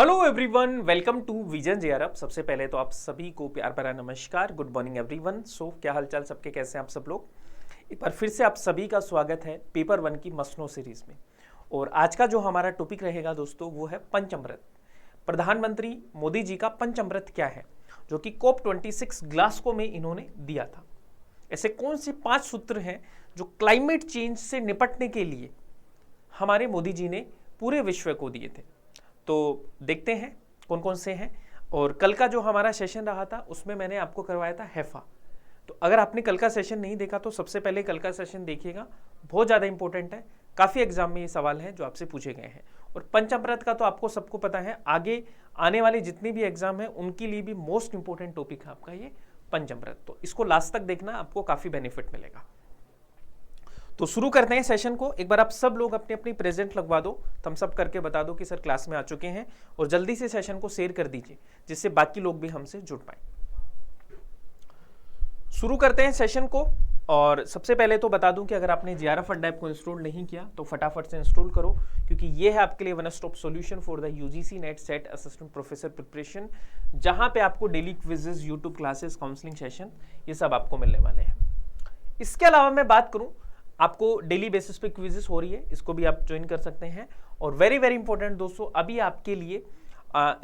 Hello everyone, welcome to vision JRF. सबसे पहले तो आप सभी को प्यार भरा नमस्कार, गुड मॉर्निंग एवरीवन। सो क्या हालचाल सबके, कैसे हैं आप सब लोग। एक बार फिर से आप सभी का स्वागत है पेपर 1 की मसनो सीरीज में। और आज का जो हमारा टॉपिक रहेगा दोस्तों वो है पंचामृत। प्रधानमंत्री मोदी जी का पंचामृत क्या है, जो कि COP26 ग्लासगो में इन्होंने दिया था। ऐसे कौन से 5 सूत्र हैं जो क्लाइमेट चेंज से निपटने के लिए हमारे मोदी जी ने पूरे विश्व को दिए थे। तो देखते हैं कौन कौन से हैं। और कल का जो हमारा सेशन रहा था उसमें मैंने आपको करवाया था हैफा। तो अगर आपने कल का सेशन नहीं देखा तो सबसे पहले कल का सेशन देखिएगा, बहुत ज़्यादा इंपॉर्टेंट है। काफ़ी एग्जाम में ये सवाल है जो आपसे पूछे गए हैं। और पंचामृत का तो आपको सबको पता है, आगे आने वाले जितने भी एग्जाम हैं उनके लिए भी मोस्ट इंपॉर्टेंट टॉपिक है आपका ये पंचामृत। तो इसको लास्ट तक देखना, आपको काफ़ी बेनिफिट मिलेगा। तो शुरू करते हैं सेशन को। एक बार आप सब लोग अपनी अपनी प्रेजेंट लगवा दो, थम्स अप करके बता दो कि सर क्लास में आ चुके हैं, और जल्दी से सेशन को शेयर कर दीजिए जिससे बाकी लोग भी हमसे जुड़ पाए। शुरू करते हैं सेशन को। और सबसे पहले तो बता दूं कि अगर आपने जेआरएफ अड्डा ऐप को इंस्टॉल नहीं किया तो फटाफट से इंस्टॉल करो, क्योंकि ये है आपके लिए one stop solution for the UGC net set assistant professor preparation, जहां पे आपको daily quizzes, YouTube classes, counselling session, ये सब आपको मिलने वाले हैं। इसके अलावा मैं बात करूं, आपको डेली बेसिस पे क्विजेस हो रही है, इसको भी आप ज्वाइन कर सकते हैं। और वेरी वेरी इंपॉर्टेंट दोस्तों, अभी आपके लिए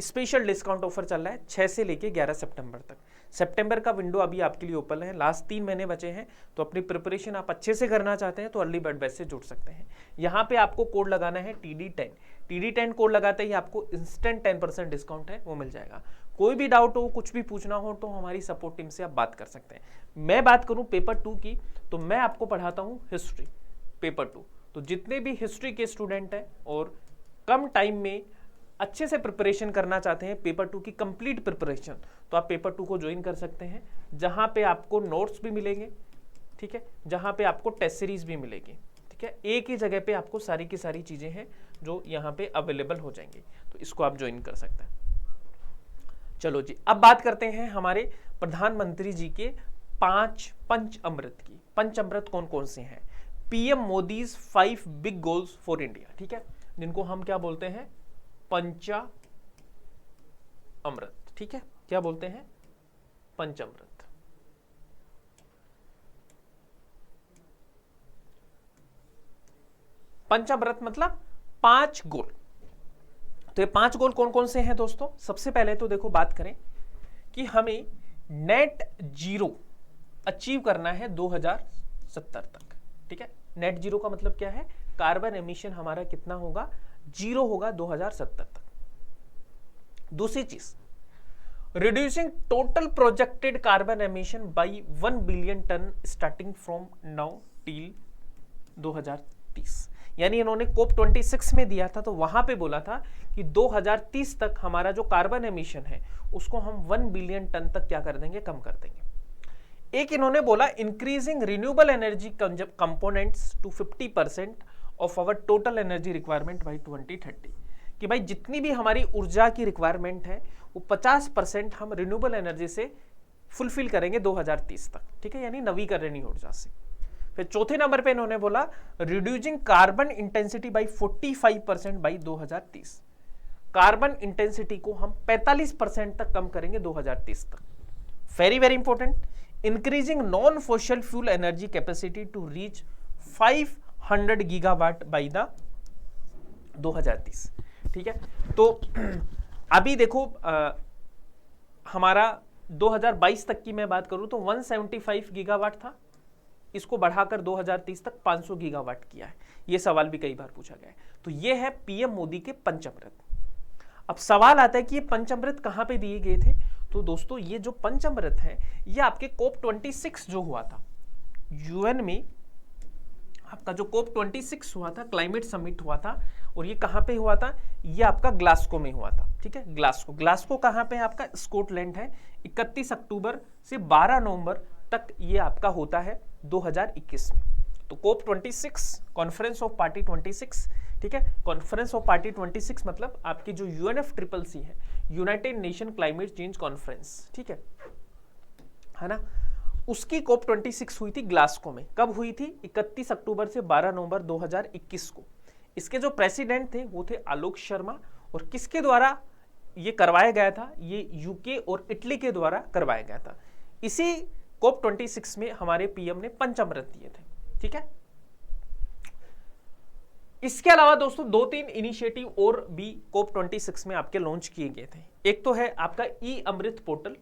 स्पेशल डिस्काउंट ऑफर चल रहा है 6 से लेके 11 सितंबर तक। सितंबर का विंडो अभी आपके लिए ओपन है, लास्ट 3 महीने बचे हैं। तो अपनी प्रिपरेशन आप अच्छे से करना चाहते हैं तो अर्ली बर्ड बैच से जुड़ सकते हैं। यहाँ पे आपको कोड लगाना है TD10। TD10 कोड लगाते ही आपको इंस्टेंट 10% डिस्काउंट है वो मिल जाएगा। कोई भी डाउट हो, कुछ भी पूछना हो तो हमारी सपोर्ट टीम से आप बात कर सकते हैं। मैं बात करूं पेपर 2 की, तो मैं आपको पढ़ाता हूं हिस्ट्री पेपर 2। तो जितने भी हिस्ट्री के स्टूडेंट हैं और कम टाइम में अच्छे से प्रिपरेशन करना चाहते हैं, पेपर 2 की कंप्लीट प्रिपरेशन, तो आप पेपर 2 को ज्वाइन कर सकते हैं, जहां पे आपको नोट्स भी मिलेंगे, ठीक है, जहां पे आपको टेस्ट सीरीज भी मिलेगी, ठीक है। एक ही जगह पे आपको सारी की सारी चीजें हैं जो यहाँ पे अवेलेबल हो जाएंगी, तो इसको आप ज्वाइन कर सकते हैं। चलो जी, अब बात करते हैं हमारे प्रधानमंत्री जी के 5 पंचामृत की। पंचामृत कौन कौन से हैं? PM Modi's 5 big goals for India, ठीक है, जिनको हम क्या बोलते हैं? पंचामृत, ठीक है, क्या बोलते हैं? पंचामृत। पंचामृत मतलब 5 गोल। तो ये 5 गोल कौन कौन से हैं दोस्तों? सबसे पहले तो देखो, बात करें कि हमें नेट जीरो अचीव करना है 2070 तक, ठीक है। नेट जीरो का मतलब क्या है? कार्बन एमिशन हमारा कितना होगा? 0 होगा 2070 तक। दूसरी चीज, reducing total projected carbon emission by 1 billion tonne starting from now till 2030। यानी इन्होंने COP26 में दिया था, तो वहां पे बोला था कि 2030 तक हमारा जो कार्बन एमिशन है उसको हम 1 बिलियन टन तक क्या कर देंगे? कम कर देंगे। एक इन्होंने बोला increasing renewable energy components to 50% of our total energy requirement by 2030, कि भाई जितनी भी हमारी ऊर्जा की रिक्वायरमेंट है वो 50% हम रिन्यूएबल एनर्जी से फुलफिल करेंगे 2030 तक, ठीक है, यानी नवीकरणीय ऊर्जा से। फिर चौथे नंबर पे इन्होंने बोला reducing carbon intensity by 45% by 2030। Carbon intensity को हम 45% तक कम करेंगे 2030 तक। Very very important, increasing non fossil fuel energy capacity to reach 500 gigawatt by the 2030, ठीक है। तो अभी देखो, हमारा 2022 तक की मैं बात करूं तो 175 गीगावाट था, इसको बढ़ाकर 2030 तक 500 गीगावाट किया है। यह सवाल भी कई बार पूछा गया है। तो यह है पीएम मोदी के पंचामृत। अब सवाल आता है कि ये पंचामृत कहां पे दिए गए थे? तो दोस्तों, ये जो पंचामृत है ये आपके COP26 जो हुआ था यूएन में, आपका जो COP26 हुआ था, क्लाइमेट समिट हुआ था, और ये कहां पे हुआ था? ये आपका ग्लासगो में हुआ था, ठीक है। ग्लासगो कहां पे है? आपका स्कॉटलैंड है। 31 अक्टूबर से 12 नवंबर तक ये आपका होता है 2021 में। तो COP26, कॉन्फ्रेंस ऑफ पार्टी 26, ठीक है। कॉन्फ्रेंस ऑफ पार्टी 26 मतलब आपकी जो UNFCCC है, United nation climate change conference, ठीक है ना। उसकी COP26 हुई थी ग्लासगो में। कब हुई थी? 31 अक्टूबर से 12 नवंबर 2021 को। इसके जो प्रेसिडेंट थे वो थे आलोक शर्मा, और किसके द्वारा ये करवाया गया था, ये यूके और इटली के द्वारा करवाया गया था। इसी COP 26 में हमारे पीएम ने 5 अमृत दिए थे, ठीक है। इसके अलावा दोस्तों 2-3 इनिशिएटिव और भी COP 26 में आपके लॉन्च किए गए थे। एक तो है आपका ई अमृत पोर्टल,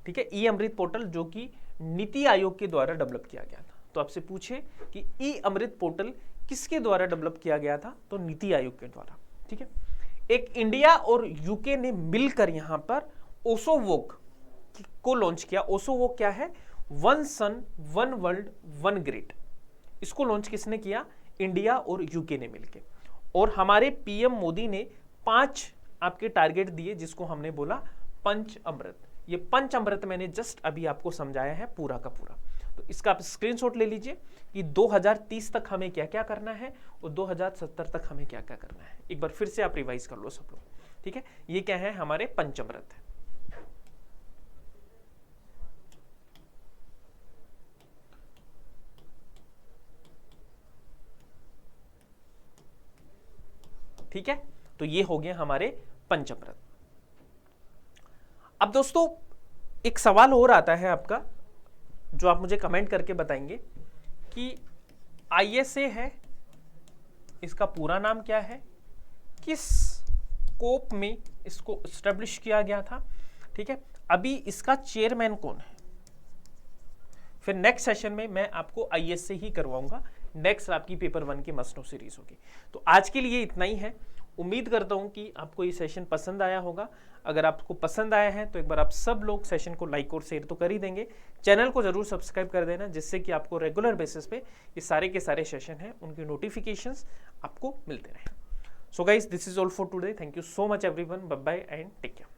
ठीक है, ई अमृत पोर्टल जो कि नीति आयोग के द्वारा डेवलप किया गया था। तो आपसे पूछे कि ई अमृत पोर्टल किसके द्वारा डेवलप किया गया था, तो नीति आयोग के द्वारा, ठीक है। एक इंडिया और यूके ने मिलकर यहां पर ओसो वोक को लॉन्च किया। ओसो वोक क्या है? One sun one world one grid. इसको लॉन्च किसने किया? इंडिया और यूके ने मिलकर। और हमारे पीएम मोदी ने 5 आपके टारगेट दिए, जिसको हमने बोला पंच अमृत। ये पंच अमृत मैंने जस्ट अभी आपको समझाया है पूरा का पूरा। तो इसका आप स्क्रीनशॉट ले लीजिए कि 2030 तक हमें क्या क्या करना है और 2070 तक हमें क्या क्या करना है। एक बार फिर से आप रिवाइज कर लो सब लोग, ठीक है। ये क्या है? हमारे पंचामृत है। ठीक है, तो ये हो गया हमारे पंचामृत। अब दोस्तों एक सवाल और आता है आपका, जो आप मुझे कमेंट करके बताएंगे कि ISA है, इसका पूरा नाम क्या है, किस स्कोप में इसको एस्टेब्लिश किया गया था, ठीक है। अभी इसका चेयरमैन कौन है, फिर नेक्स्ट सेशन में मैं आपको ISA ही करवाऊंगा। नेक्स्ट आपकी पेपर 1 की मस्ट नो सीरीज होगी। तो आज के लिए इतना ही है। उम्मीद करता हूं कि आपको ये सेशन पसंद आया होगा। अगर आपको पसंद आया है तो एक बार आप सब लोग सेशन को लाइक और शेयर तो कर ही देंगे। चैनल को जरूर सब्सक्राइब कर देना, जिससे कि आपको रेगुलर बेसिस पे ये सारे के सारे सेशन हैं उनके नोटिफिकेशंस आपको मिलते रहें। So guys, this is all for today. Thank you so much everyone. Bye bye and take care.